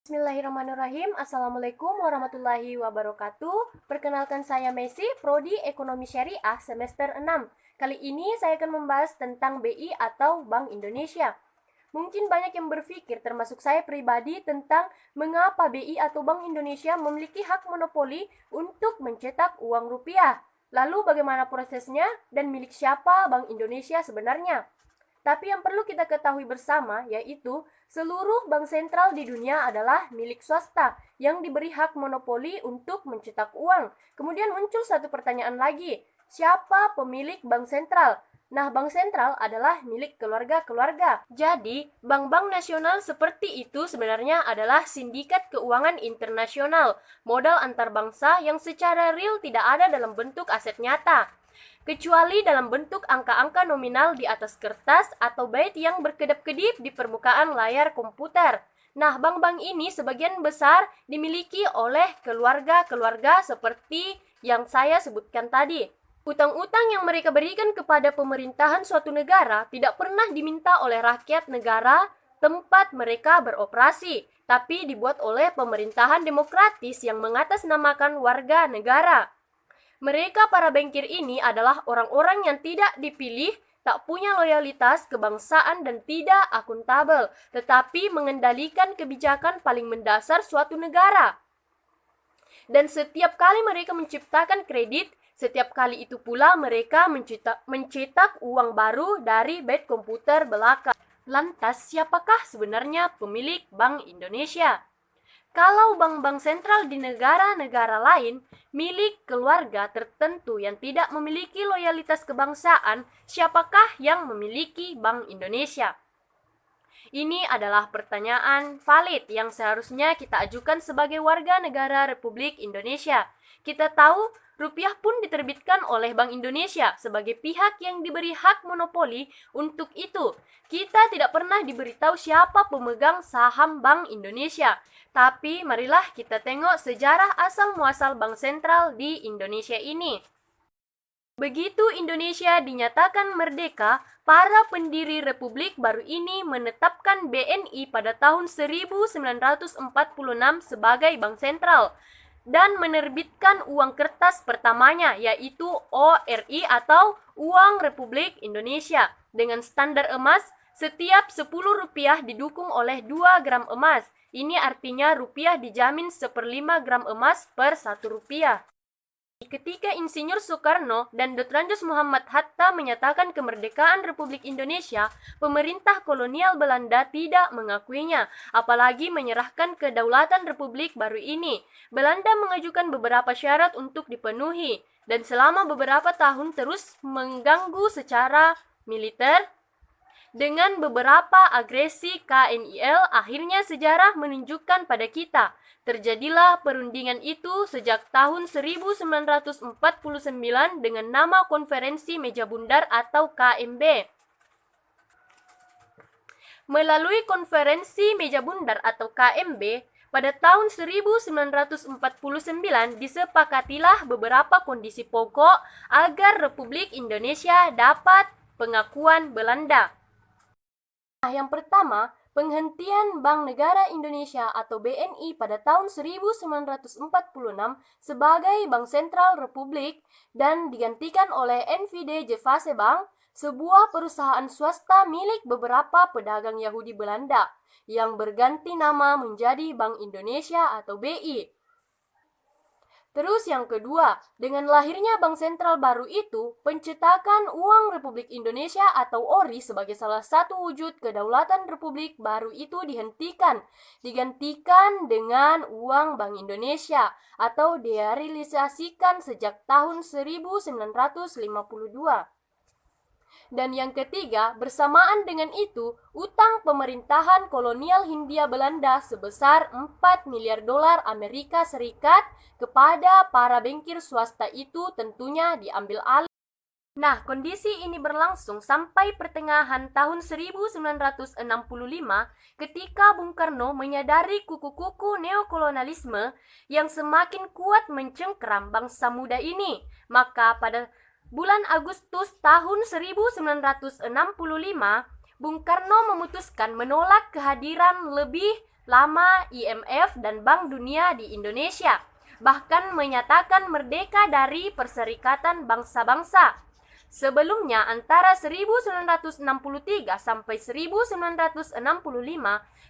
Bismillahirrahmanirrahim. Assalamualaikum warahmatullahi wabarakatuh. Perkenalkan saya Messi, Prodi Ekonomi Syariah semester 6. Kali ini saya akan membahas tentang BI atau Bank Indonesia. Mungkin banyak yang berpikir, termasuk saya pribadi, tentang mengapa BI atau Bank Indonesia memiliki hak monopoli untuk mencetak uang rupiah. Lalu bagaimana prosesnya dan milik siapa Bank Indonesia sebenarnya? Tapi yang perlu kita ketahui bersama yaitu seluruh bank sentral di dunia adalah milik swasta yang diberi hak monopoli untuk mencetak uang. Kemudian muncul satu pertanyaan lagi, siapa pemilik bank sentral? Nah, bank sentral adalah milik keluarga-keluarga. Jadi, bank-bank nasional seperti itu sebenarnya adalah sindikat keuangan internasional, modal antar bangsa yang secara real tidak ada dalam bentuk aset nyata, kecuali dalam bentuk angka-angka nominal di atas kertas atau bait yang berkedap-kedip di permukaan layar komputer. Nah, bank-bank ini sebagian besar dimiliki oleh keluarga-keluarga seperti yang saya sebutkan tadi. Utang-utang yang mereka berikan kepada pemerintahan suatu negara tidak pernah diminta oleh rakyat negara tempat mereka beroperasi, tapi dibuat oleh pemerintahan demokratis yang mengatasnamakan warga negara. Mereka para bankir ini adalah orang-orang yang tidak dipilih, tak punya loyalitas kebangsaan dan tidak akuntabel, tetapi mengendalikan kebijakan paling mendasar suatu negara. Dan setiap kali mereka menciptakan kredit, setiap kali itu pula mereka mencetak uang baru dari bait komputer belaka. Lantas, siapakah sebenarnya pemilik Bank Indonesia? Kalau bank-bank sentral di negara-negara lain milik keluarga tertentu yang tidak memiliki loyalitas kebangsaan, siapakah yang memiliki Bank Indonesia? Ini adalah pertanyaan valid yang seharusnya kita ajukan sebagai warga negara Republik Indonesia. Kita tahu rupiah pun diterbitkan oleh Bank Indonesia sebagai pihak yang diberi hak monopoli untuk itu. Kita tidak pernah diberitahu siapa pemegang saham Bank Indonesia. Tapi marilah kita tengok sejarah asal-muasal bank sentral di Indonesia ini. Begitu Indonesia dinyatakan merdeka, para pendiri Republik baru ini menetapkan BNI pada tahun 1946 sebagai bank sentral dan menerbitkan uang kertas pertamanya, yaitu ORI atau Uang Republik Indonesia dengan standar emas. Setiap 10 rupiah didukung oleh 2 gram emas. Ini artinya rupiah dijamin 1/5 gram emas per 1 rupiah. Ketika Insinyur Soekarno dan Dr. Anjos Muhammad Hatta menyatakan kemerdekaan Republik Indonesia, pemerintah kolonial Belanda tidak mengakuinya, apalagi menyerahkan kedaulatan Republik baru ini. Belanda mengajukan beberapa syarat untuk dipenuhi, dan selama beberapa tahun terus mengganggu secara militer. Dengan beberapa agresi KNIL, akhirnya sejarah menunjukkan pada kita, terjadilah perundingan itu sejak tahun 1949 dengan nama Konferensi Meja Bundar atau KMB. Melalui Konferensi Meja Bundar atau KMB, pada tahun 1949 disepakatilah beberapa kondisi pokok agar Republik Indonesia dapat pengakuan Belanda. Yang pertama, penghentian Bank Negara Indonesia atau BNI pada tahun 1946 sebagai Bank Sentral Republik dan digantikan oleh NVD Jevase Bank, sebuah perusahaan swasta milik beberapa pedagang Yahudi Belanda yang berganti nama menjadi Bank Indonesia atau BI. Terus yang kedua, dengan lahirnya bank sentral baru itu, pencetakan uang Republik Indonesia atau ORI sebagai salah satu wujud kedaulatan Republik baru itu dihentikan, digantikan dengan uang Bank Indonesia atau direalisasikan sejak tahun 1952. Dan yang ketiga, bersamaan dengan itu, utang pemerintahan kolonial Hindia Belanda sebesar 4 miliar dolar Amerika Serikat kepada para bankir swasta itu tentunya diambil alih. Nah, kondisi ini berlangsung sampai pertengahan tahun 1965 ketika Bung Karno menyadari kuku-kuku neokolonialisme yang semakin kuat mencengkeram bangsa muda ini. Maka pada bulan Agustus tahun 1965, Bung Karno memutuskan menolak kehadiran lebih lama IMF dan Bank Dunia di Indonesia, bahkan menyatakan merdeka dari Perserikatan Bangsa-Bangsa. Sebelumnya, antara 1963 sampai 1965,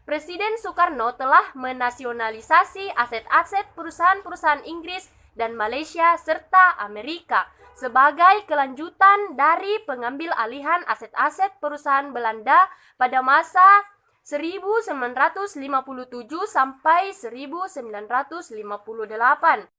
Presiden Soekarno telah menasionalisasi aset-aset perusahaan-perusahaan Inggris dan Malaysia serta Amerika sebagai kelanjutan dari pengambil alihan aset-aset perusahaan Belanda pada masa 1957 sampai 1958.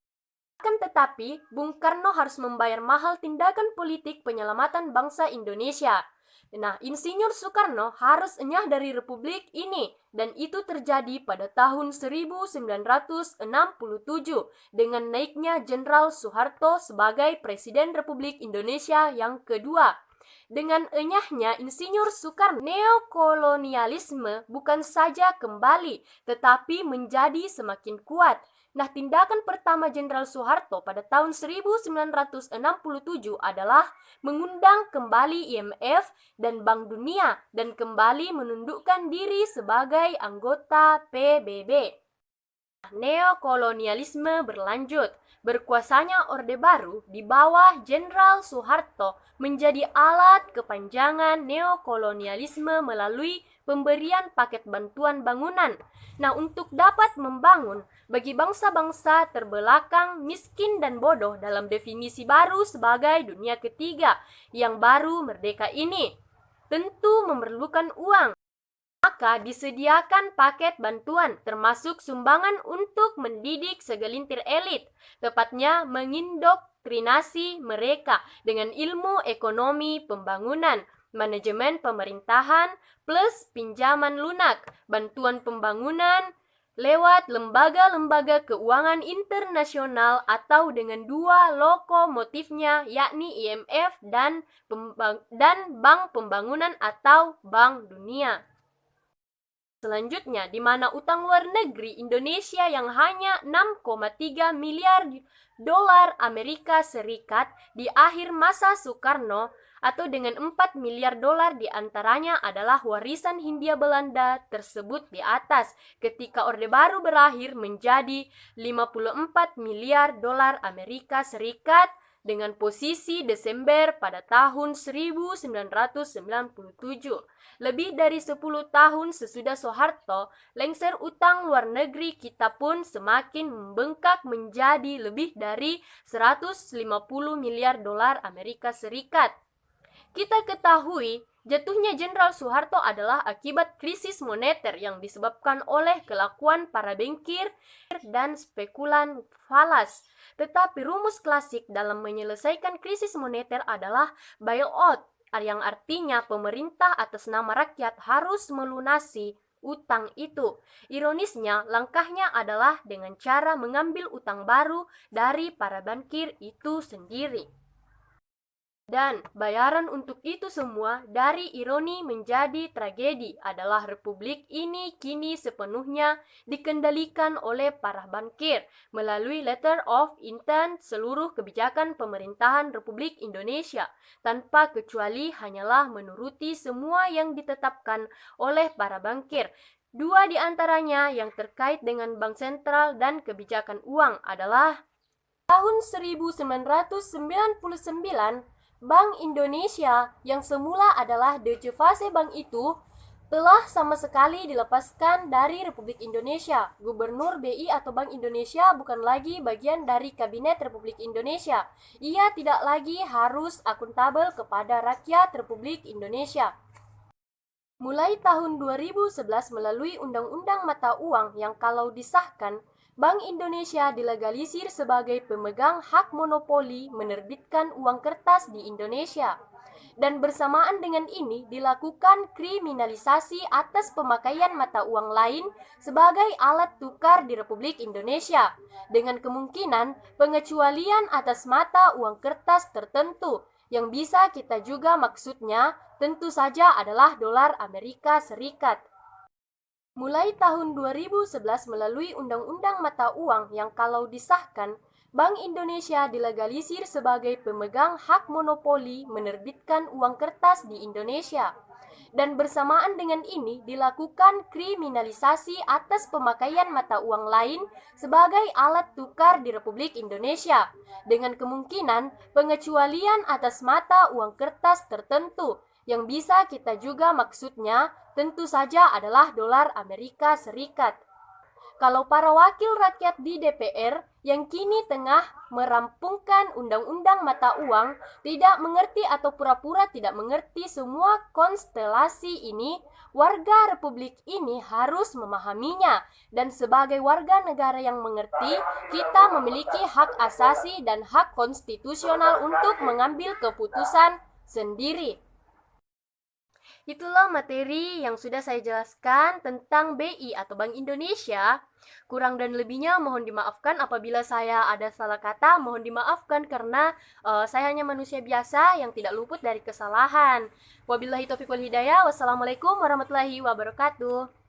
Akan tetapi, Bung Karno harus membayar mahal tindakan politik penyelamatan bangsa Indonesia. Nah, Insinyur Soekarno harus enyah dari republik ini, dan itu terjadi pada tahun 1967 dengan naiknya Jenderal Soeharto sebagai Presiden Republik Indonesia yang kedua. Dengan enyahnya Insinyur Soekarno, neokolonialisme bukan saja kembali, tetapi menjadi semakin kuat. Nah, tindakan pertama Jenderal Soeharto pada tahun 1967 adalah mengundang kembali IMF dan Bank Dunia dan kembali menundukkan diri sebagai anggota PBB. Neokolonialisme berlanjut. Berkuasanya Orde Baru di bawah Jenderal Soeharto menjadi alat kepanjangan neokolonialisme melalui pemberian paket bantuan bangunan. Nah, untuk dapat membangun bagi bangsa-bangsa terbelakang, miskin dan bodoh dalam definisi baru sebagai dunia ketiga yang baru merdeka ini, tentu memerlukan uang. Maka disediakan paket bantuan termasuk sumbangan untuk mendidik segelintir elit, tepatnya mengindoktrinasi mereka dengan ilmu ekonomi pembangunan, manajemen pemerintahan, plus pinjaman lunak, bantuan pembangunan lewat lembaga-lembaga keuangan internasional atau dengan dua lokomotifnya yakni IMF dan Bank Pembangunan atau Bank Dunia. Selanjutnya, di mana utang luar negeri Indonesia yang hanya 6,3 miliar dolar Amerika Serikat di akhir masa Soekarno atau dengan 4 miliar dolar diantaranya adalah warisan Hindia Belanda tersebut di atas ketika Orde Baru berakhir menjadi 54 miliar dolar Amerika Serikat dengan posisi Desember pada tahun 1997. Lebih dari 10 tahun sesudah Soeharto, lengser utang luar negeri kita pun semakin membengkak menjadi lebih dari 150 miliar dolar Amerika Serikat. Kita ketahui, jatuhnya Jenderal Soeharto adalah akibat krisis moneter yang disebabkan oleh kelakuan para bankir dan spekulan falas. Tetapi rumus klasik dalam menyelesaikan krisis moneter adalah bailout, yang artinya pemerintah atas nama rakyat harus melunasi utang itu. Ironisnya, langkahnya adalah dengan cara mengambil utang baru dari para bankir itu sendiri. Dan bayaran untuk itu semua dari ironi menjadi tragedi adalah republik ini kini sepenuhnya dikendalikan oleh para bankir melalui letter of intent seluruh kebijakan pemerintahan Republik Indonesia tanpa kecuali hanyalah menuruti semua yang ditetapkan oleh para bankir. Dua di antaranya yang terkait dengan bank sentral dan kebijakan uang adalah tahun 1999 Bank Indonesia yang semula adalah Deutsche Bank itu telah sama sekali dilepaskan dari Republik Indonesia. Gubernur BI atau Bank Indonesia bukan lagi bagian dari Kabinet Republik Indonesia. Ia tidak lagi harus akuntabel kepada rakyat Republik Indonesia. Mulai tahun 2011 melalui Undang-Undang Mata Uang yang kalau disahkan, Bank Indonesia dilegalisir sebagai pemegang hak monopoli menerbitkan uang kertas di Indonesia. Dan bersamaan dengan ini dilakukan kriminalisasi atas pemakaian mata uang lain sebagai alat tukar di Republik Indonesia, dengan kemungkinan pengecualian atas mata uang kertas tertentu, yang bisa kita juga maksudnya tentu saja adalah dolar Amerika Serikat. Mulai tahun 2011 melalui Undang-Undang Mata Uang yang kalau disahkan, Bank Indonesia dilegalisir sebagai pemegang hak monopoli menerbitkan uang kertas di Indonesia. Dan bersamaan dengan ini dilakukan kriminalisasi atas pemakaian mata uang lain sebagai alat tukar di Republik Indonesia, dengan kemungkinan pengecualian atas mata uang kertas tertentu, yang bisa kita juga maksudnya tentu saja adalah dolar Amerika Serikat. Kalau para wakil rakyat di DPR yang kini tengah merampungkan undang-undang mata uang tidak mengerti atau pura-pura tidak mengerti semua konstelasi ini, warga Republik ini harus memahaminya. Dan sebagai warga negara yang mengerti, kita memiliki hak asasi dan hak konstitusional untuk mengambil keputusan sendiri. Itulah materi yang sudah saya jelaskan tentang BI atau Bank Indonesia. Kurang dan lebihnya mohon dimaafkan apabila saya ada salah kata, mohon dimaafkan karena saya hanya manusia biasa yang tidak luput dari kesalahan. Wabillahi taufiq wal hidayah. Wassalamualaikum warahmatullahi wabarakatuh.